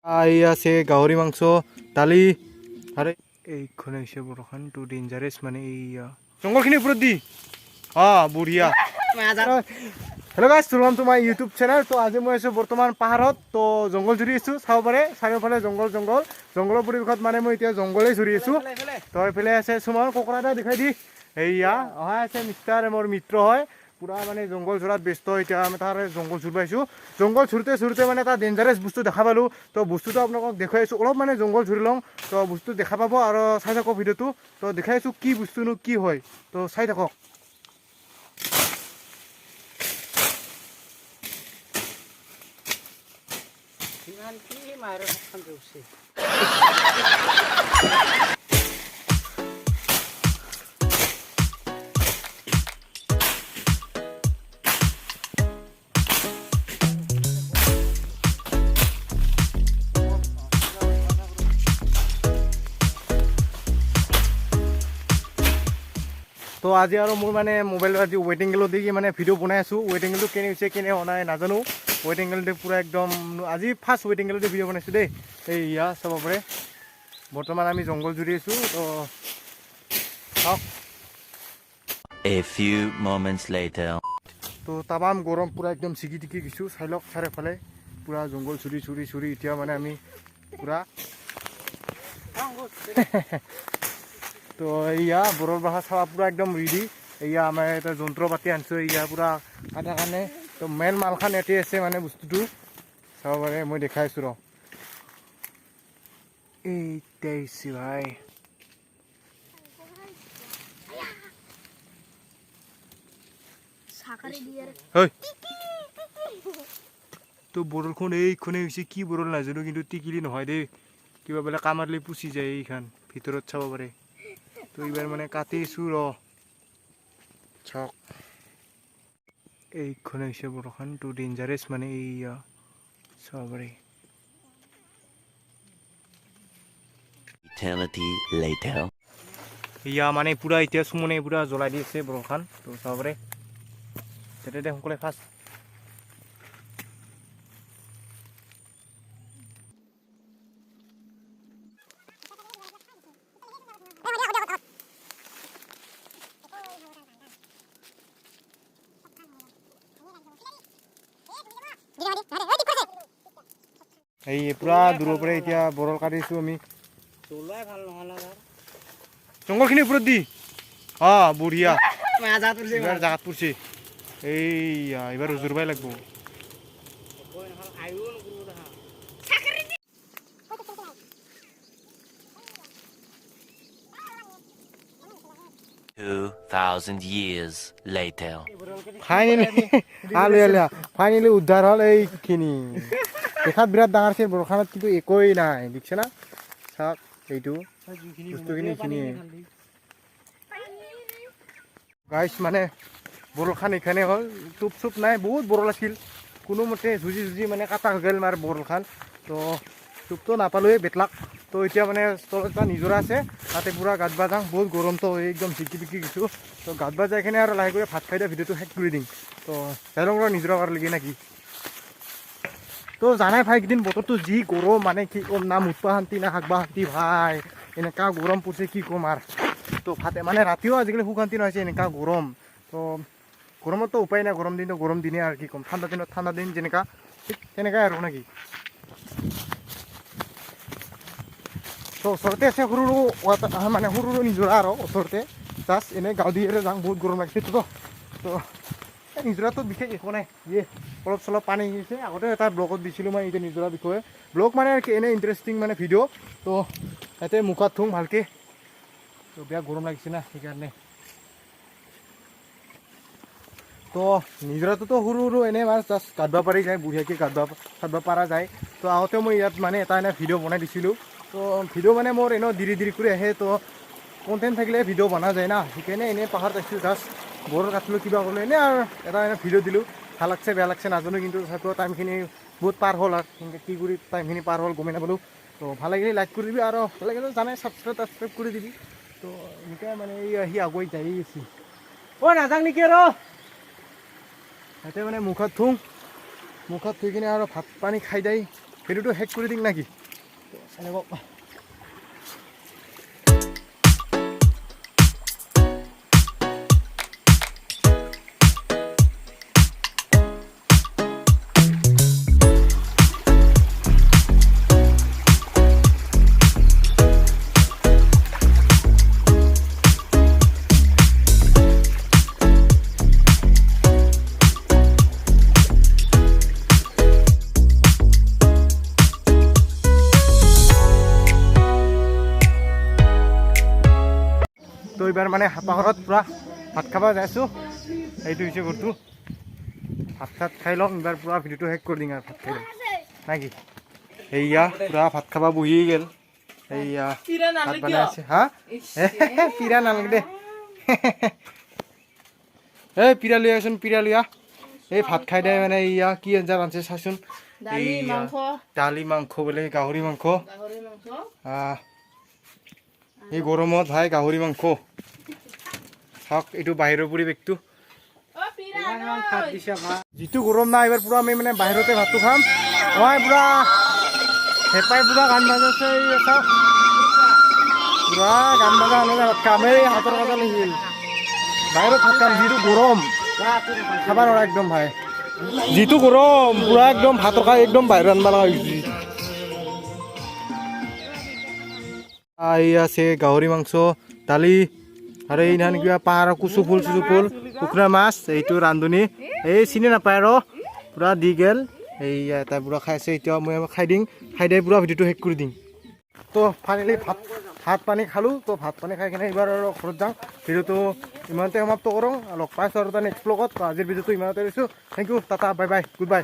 এই আছে গাহৰি মাংস দালি আরে এইখানে এসে বড়খান টু ডেঞ্জারাস মানে এই জঙ্গলখিনির উপর দি বঢ়িয়া hello' guys welcome to my YouTube channel. তো আজি মই আছোঁ বৰ্তমান পাহাৰত। তো জংঘল জুৰি আছোঁ, চাব পাৰে চাৰিওফালে জংঘলৰ পৰিৱেশত মানে মই এতিয়া জংঘলেই জুৰি আছোঁ। তো এইফালে আছে চুমাৰ কুকুৰা এটা দেখাই দি এইয়া অহা আছে মিষ্টাৰ মোৰ মিত্ৰ হয়, পুৰা মানে জংঘল জোৰাত ব্যস্ত। এতিয়া আমি তাৰ জংঘল জুৰিব আহিছোঁ। জংঘল চুৰোঁতে মানে এটা ডেঞ্জাৰাছ বস্তু দেখা পালোঁ। তো বস্তুটো আপোনালোকক দেখুৱাই আছোঁ, অলপ মানে জংঘল জুৰি লওঁ। তো বস্তু দেখা পাব আৰু চাই থাকক ভিডিঅ'টো। তো দেখাই আছোঁ কি বস্তুনো কি হয়, তো চাই থাকক। তো আজি আৰু মোৰ মানে মোবাইলত আজি ৱেট এংগেলত দি মানে ভিডিঅ' বনাই আছোঁ। ৱেট এংগেলটো কেনে হৈছে কেনে হোৱা নাই নাজানো। ৱেট এংগেলটো পূৰা একদম আজি ফাৰ্ষ্ট ৱেট এংগেলতে ভিডিঅ' বনাইছোঁ দেই। এইয়া চাব পাৰে বৰ্তমান আমি জংঘল জুৰি আছোঁ। তো চাওক A few moments later. তো তামাম গৰম, পূৰা একদম ছিগি টিকি গৈছোঁ। চাই লওক চাৰিওফালে পূৰা জংঘল চুৰি এতিয়া মানে আমি পূৰা তো এয়া বৰৰ বাহা চাৱা পূৰা একদম ৰেডি। এয়া আমাৰ এটা যন্ত্ৰ পাতি আনিছোঁ এয়া পূৰা কাটাৰ কাৰণে। তো মেইন মালখান ইয়াতে আছে মানে বস্তুটো চাব পাৰে, মই দেখাই আছোঁ ৰ এইটাইছে ভাই। তো বৰলখন এইখনে হৈছে কি বৰল নাজানো, কিন্তু টিকিলি নহয় দেই, কিবা বোলে কামাৰলি পুচি যায় এইখান ভিতৰত চাব পাৰে। তো এইবাৰ মানে কাটিছোঁ ৰ চাওক এইখনে হৈছে বৰখান টু ডেঞ্জাৰাছ মানে এইয়া চাব পাৰে। Eternity later. এয়া মানে পূৰা এতিয়া চুমনে পূৰা জ্বলাই দি আছে বৰখান। তো চাব পাৰে তেতিয়া সকলোৱে ফাৰ্ষ্ট এই পূৰা দূৰৰ পৰা এতিয়া বৰল কাটিছোঁ আমি জংঘলখিনিৰ ওপৰত দি বঢ়িয়া এইবাৰ জাগাত পৰিছে। এইয়া এইবাৰ জোৰবাই লাগব। years later. ফাইনেলি উদ্ধাৰ হ'ল এইখিনি। দেখাত বিৰাট ডাঙৰ আছিল বৰখানত, কিন্তু একোৱেই নাই দেখিছে না। চাওক এইটো বস্তুখিনি এইখিনিয়ে গাইছ মানে বৰলখান এইখানে হ'ল। টোপ চুপ নাই, বহুত বৰল আছিল, কোনোমতে যুঁজি মানে কাটা হৈ গ'ল মাৰ বৰলখান। তো টোপটো নাপালোঁৱে বেতলাক। তো এতিয়া মানে তলত এটা নিজৰা আছে, তাতে পূৰা গাত বা যাওঁ, বহুত গৰমটো একদম ঝিকি পিকি গৈছোঁ। তো গাত বা যাই কিনে আৰু লাহে কৰি ভাত খাই দিয়া ভিডিঅ'টো শেষ কৰি দিম। তো হেলং নিজৰা পাৰ লাগি নাকি। তো জানাই ভাই কেইদিন বতৰটো যি গৰম, মানে কি ক'ম, না মুতপা শান্তি না শাকবা শান্তি ভাই, এনেকুৱা গৰম পৰিছে কি ক'ম আৰু। তো ভাতে মানে ৰাতিও আজিকালি সুখ শান্তি নহৈছে, এনেকুৱা গৰম। তো গৰমততো উপায় নাই, গৰম দিনটো গৰম দিনে আৰু কি ক'ম, ঠাণ্ডা দিনত ঠাণ্ডা দিন যেনেকুৱা ঠিক তেনেকুৱাই আৰু নেকি। তো ওচৰতে আছে সৰু সৰু মানে সৰু সৰু নিজৰা আৰু ওচৰতে জাষ্ট এনেই গাঁও দিয়েৰে যাওঁ, বহুত গৰম লাগিছে। তো নিজৰাটো বিশেষ একো নাই, অলপ চলপ পানী আহিছে। আগতে এটা ব্লগত দিছিলোঁ মই এতিয়া নিজৰাৰ বিষয়ে, ব্লগ মানে এনেই ইণ্টাৰেষ্টিং মানে ভিডিঅ'। তো ইয়াতে মুখত থওঁ ভালকৈ। তো বেয়া গৰম লাগিছে না সেইকাৰণে। তো নিজৰাটোতো সৰু সৰু এনেই মাছ জাষ্ট গাঁতবা পাৰি যায়, বঢ়িয়াকৈ গাঁতবা পাৰা যায়। তো আগতে মই ইয়াত মানে এটা এনে ভিডিঅ' বনাই দিছিলোঁ। তো ভিডিঅ' মানে মোৰ এনেও দেৰি কৰি আহে, তো কণ্টেণ্ট থাকিলে ভিডিঅ' বনা যায় না, সেইকাৰণে এনেই পাহাৰত আহিছোঁ, জাষ্ট বৰৰ কাটিলোঁ কিবা কৰিলোঁ এনেই আৰু এটা এনে ভিডিঅ' দিলোঁ। ভাল লাগছে বেয়া লাগছে নাজানো, কিন্তু তথাপিও টাইমখিনি বহুত পাৰ হ'ল আৰু কি কৰি টাইমখিনি পাৰ হ'ল গমেই নাপালোঁ। তো ভাল লাগিলে লাইক কৰি দিবি, আৰু ভাল লাগিলে জানাই ছাবস্ক্ৰাইব কৰি দিবি। তো এনেকৈ মানে সি আগুৱাই যাই আছে, নাযাওঁ নেকি আৰু ইয়াতে মানে মুখত থৈ কিনে আৰু ভাত পানী খাই যায় ভিডিঅ'টো শেষ কৰি দিম নেকি তো এইবাৰ মানে পাহাৰত পুৰা ভাত খাব যাইছোঁ এইটো হৈছে ঘৰটো ভাত চাত খাই ল'ম এইবাৰ পুৰা ভিডিঅ'টো শেষ কৰি দিম আৰু ভাত খাই ল'ম নাকি এইয়া পুৰা ভাত খাব বহি গ'ল এইয়া ভাত বনাই আছে হা পিৰা নালাগে দে এই পিৰা লৈ আহচোন পিৰা লৈ আহ এই ভাত খাই দে মানে এইয়া কি আঞ্জা ৰান্ধছে চাচোন দালি মাংস বোলে গাহৰি মাংস এই গৰমত ভাই গাহৰি মাংস চাওক এইটো বাহিৰৰ পৰিৱেশটো যিটো গৰম নাই এইবাৰ পুৰা আমি মানে বাহিৰতে ভাতটো খাম মই পুৰা হেঁপাই পুৰা গান বাজাইছে চাওক পুৰা গান বাজা আনন্দে ভাত খাম এই হাতৰ কাজা লাগিল বাহিৰত ভাত খাম যিটো গৰম খাব নোৱাৰা একদম ভাই যিটো গৰম পুৰা একদম ভাতৰ খাই একদম বাহিৰত আনিব লগা হৈছে এই আছে গাহৰি মাংস দালি আৰু এই নান কিবা পাহাৰৰ কুচু ফুল কুকুৰা মাছ এইটো ৰান্ধনি এই চিনি নাপায় আৰু পুৰা দি গেল এই এটা পুৰা খাইছে এতিয়া মই খাই দিম খাই দিয়ে পুৰা ভিডিঅ'টো শেষ কৰি দিম তো ফাইনেলি ভাত পানী খালোঁ তো ভাত পানী খাই কিনে এইবাৰ আৰু ঘৰত যাওঁ ভিডিঅ'টো ইমানতে সমাপ্ত কৰোঁ লগ পাইছোঁ আৰু তাৰ নেক্সট ব্লগত আজিৰ ভিডিঅ'টো ইমানতে দিছোঁ thank you tata bye bye good bye